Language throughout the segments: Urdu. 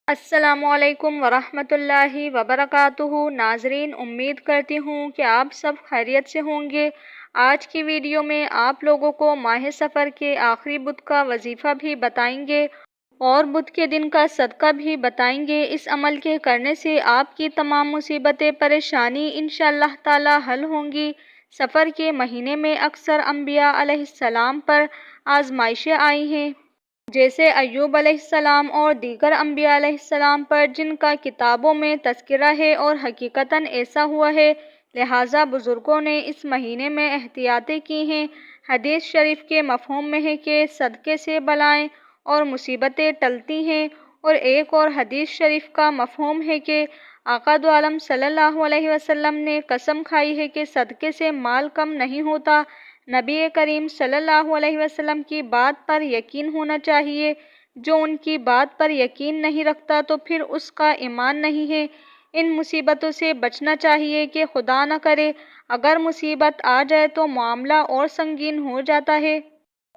السلام علیکم ورحمۃ اللہ وبرکاتہ۔ ناظرین، امید کرتی ہوں کہ آپ سب خیریت سے ہوں گے۔ آج کی ویڈیو میں آپ لوگوں کو ماہ سفر کے آخری بدھ کا وظیفہ بھی بتائیں گے اور بدھ کے دن کا صدقہ بھی بتائیں گے۔ اس عمل کے کرنے سے آپ کی تمام مصیبتیں پریشانی انشاءاللہ تعالی حل ہوں گی۔ سفر کے مہینے میں اکثر انبیاء علیہ السلام پر آزمائشیں آئی ہیں، جیسے ایوب علیہ السلام اور دیگر انبیاء علیہ السلام پر، جن کا کتابوں میں تذکرہ ہے اور حقیقتاً ایسا ہوا ہے۔ لہٰذا بزرگوں نے اس مہینے میں احتیاطیں کی ہیں۔ حدیث شریف کے مفہوم میں ہے کہ صدقے سے بلائیں اور مصیبتیں ٹلتی ہیں، اور ایک اور حدیث شریف کا مفہوم ہے کہ آقا دو عالم صلی اللہ علیہ وسلم نے قسم کھائی ہے کہ صدقے سے مال کم نہیں ہوتا۔ نبی کریم صلی اللہ علیہ وسلم کی بات پر یقین ہونا چاہیے۔ جو ان کی بات پر یقین نہیں رکھتا تو پھر اس کا ایمان نہیں ہے۔ ان مصیبتوں سے بچنا چاہیے کہ خدا نہ کرے اگر مصیبت آ جائے تو معاملہ اور سنگین ہو جاتا ہے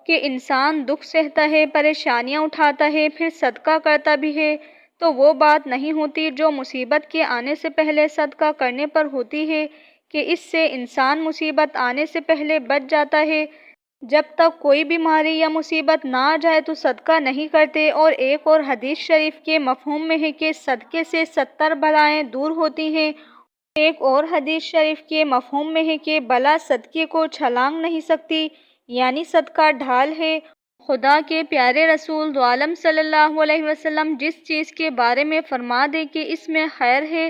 کہ انسان دکھ سہتا ہے، پریشانیاں اٹھاتا ہے، پھر صدقہ کرتا بھی ہے، تو وہ بات نہیں ہوتی جو مصیبت کے آنے سے پہلے صدقہ کرنے پر ہوتی ہے کہ اس سے انسان مصیبت آنے سے پہلے بچ جاتا ہے۔ جب تک کوئی بیماری یا مصیبت نہ آ جائے تو صدقہ نہیں کرتے۔ اور ایک اور حدیث شریف کے مفہوم میں ہے کہ صدقے سے 70 بلائیں دور ہوتی ہیں۔ ایک اور حدیث شریف کے مفہوم میں ہے کہ بلا صدقے کو چھلانگ نہیں سکتی، یعنی صدقہ ڈھال ہے۔ خدا کے پیارے رسول دو عالم صلی اللہ علیہ وسلم جس چیز کے بارے میں فرما دے کہ اس میں خیر ہے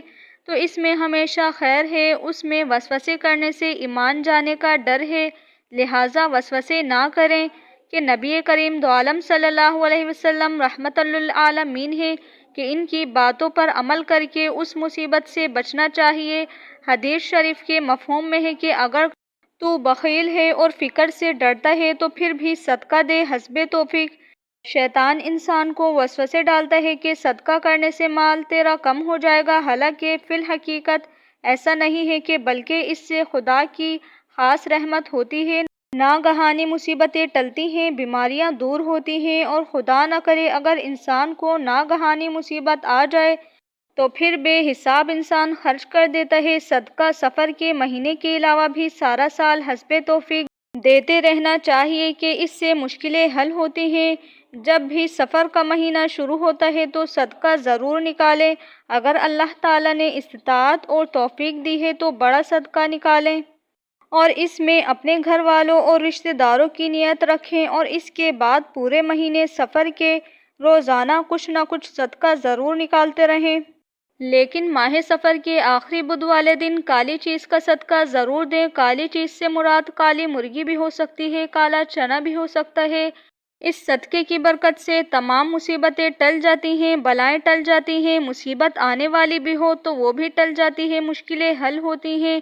تو اس میں ہمیشہ خیر ہے، اس میں وسوسے کرنے سے ایمان جانے کا ڈر ہے، لہٰذا وسوسے نہ کریں کہ نبی کریم دو عالم صلی اللہ علیہ وسلم رحمت للعالمین ہے کہ ان کی باتوں پر عمل کر کے اس مصیبت سے بچنا چاہیے۔ حدیث شریف کے مفہوم میں ہے کہ اگر تو بخیل ہے اور فقر سے ڈرتا ہے تو پھر بھی صدقہ دے حسب توفیق۔ شیطان انسان کو وسوسے ڈالتا ہے کہ صدقہ کرنے سے مال تیرا کم ہو جائے گا، حالانکہ فی الحقیقت ایسا نہیں ہے کہ بلکہ اس سے خدا کی خاص رحمت ہوتی ہے، ناگہانی مصیبتیں ٹلتی ہیں، بیماریاں دور ہوتی ہیں، اور خدا نہ کرے اگر انسان کو ناگہانی مصیبت آ جائے تو پھر بے حساب انسان خرچ کر دیتا ہے۔ صدقہ سفر کے مہینے کے علاوہ بھی سارا سال حسب توفیق دیتے رہنا چاہیے کہ اس سے مشکلیں حل ہوتی ہیں۔ جب بھی سفر کا مہینہ شروع ہوتا ہے تو صدقہ ضرور نکالیں۔ اگر اللہ تعالیٰ نے استطاعت اور توفیق دی ہے تو بڑا صدقہ نکالیں اور اس میں اپنے گھر والوں اور رشتہ داروں کی نیت رکھیں، اور اس کے بعد پورے مہینے سفر کے روزانہ کچھ نہ کچھ صدقہ ضرور نکالتے رہیں۔ لیکن ماہ سفر کے آخری بدھ والے دن کالی چیز کا صدقہ ضرور دیں۔ کالی چیز سے مراد کالی مرغی بھی ہو سکتی ہے، کالا چنا بھی ہو سکتا ہے۔ اس صدقے کی برکت سے تمام مصیبتیں ٹل جاتی ہیں، بلائیں ٹل جاتی ہیں، مصیبت آنے والی بھی ہو تو وہ بھی ٹل جاتی ہے، مشکلیں حل ہوتی ہیں۔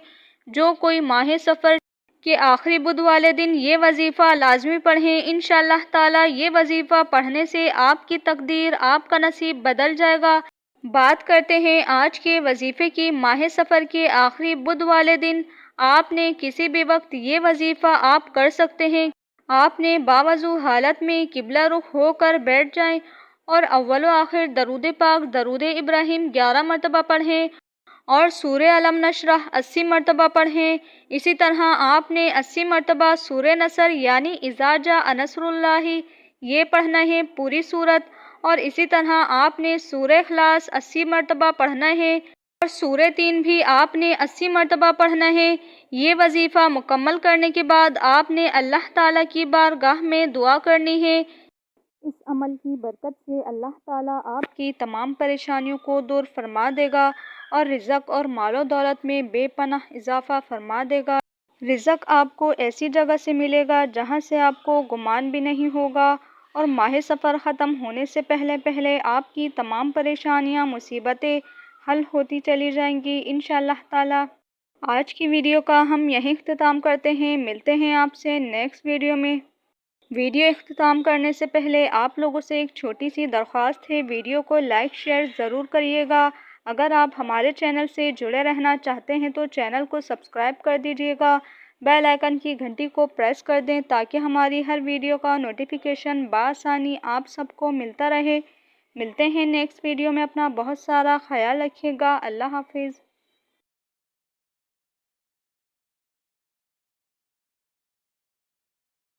جو کوئی ماہ سفر کے آخری بدھ والے دن یہ وظیفہ لازمی پڑھیں، انشاءاللہ تعالی یہ وظیفہ پڑھنے سے آپ کی تقدیر، آپ کا نصیب بدل جائے گا۔ بات کرتے ہیں آج کے وظیفے کی۔ ماہ سفر کے آخری بدھ والے دن آپ نے کسی بھی وقت یہ وظیفہ آپ کر سکتے ہیں۔ آپ نے باوضو حالت میں قبلہ رخ ہو کر بیٹھ جائیں اور اول و آخر درود پاک درود ابراہیم 11 مرتبہ پڑھیں اور سورہ الم نشرح 80 مرتبہ پڑھیں۔ اسی طرح آپ نے 80 مرتبہ سورہ نصر یعنی اذا جاء نصر اللہ یہ پڑھنا ہے پوری سورت، اور اسی طرح آپ نے سورہ اخلاص 80 مرتبہ پڑھنا ہے اور سورہ 3 بھی آپ نے 80 مرتبہ پڑھنا ہے۔ یہ وظیفہ مکمل کرنے کے بعد آپ نے اللہ تعالیٰ کی بارگاہ میں دعا کرنی ہے۔ اس عمل کی برکت سے اللہ تعالیٰ آپ کی تمام پریشانیوں کو دور فرما دے گا اور رزق اور مال و دولت میں بے پناہ اضافہ فرما دے گا۔ رزق آپ کو ایسی جگہ سے ملے گا جہاں سے آپ کو گمان بھی نہیں ہوگا، اور ماہ سفر ختم ہونے سے پہلے پہلے آپ کی تمام پریشانیاں، مصیبتیں حل ہوتی چلی جائیں گی انشاءاللہ تعالی۔ آج کی ویڈیو کا ہم یہیں اختتام کرتے ہیں، ملتے ہیں آپ سے نیکسٹ ویڈیو میں۔ ویڈیو اختتام کرنے سے پہلے آپ لوگوں سے ایک چھوٹی سی درخواست ہے، ویڈیو کو لائک شیئر ضرور کریے گا۔ اگر آپ ہمارے چینل سے جڑے رہنا چاہتے ہیں تو چینل کو سبسکرائب کر دیجیے گا، بیل آئیکن کی گھنٹی کو پریس کر دیں تاکہ ہماری ہر ویڈیو کا نوٹیفیکیشن بآسانی آپ سب کو ملتا رہے۔ ملتے ہیں نیکسٹ ویڈیو میں، اپنا بہت سارا خیال رکھیے گا۔ اللہ حافظ۔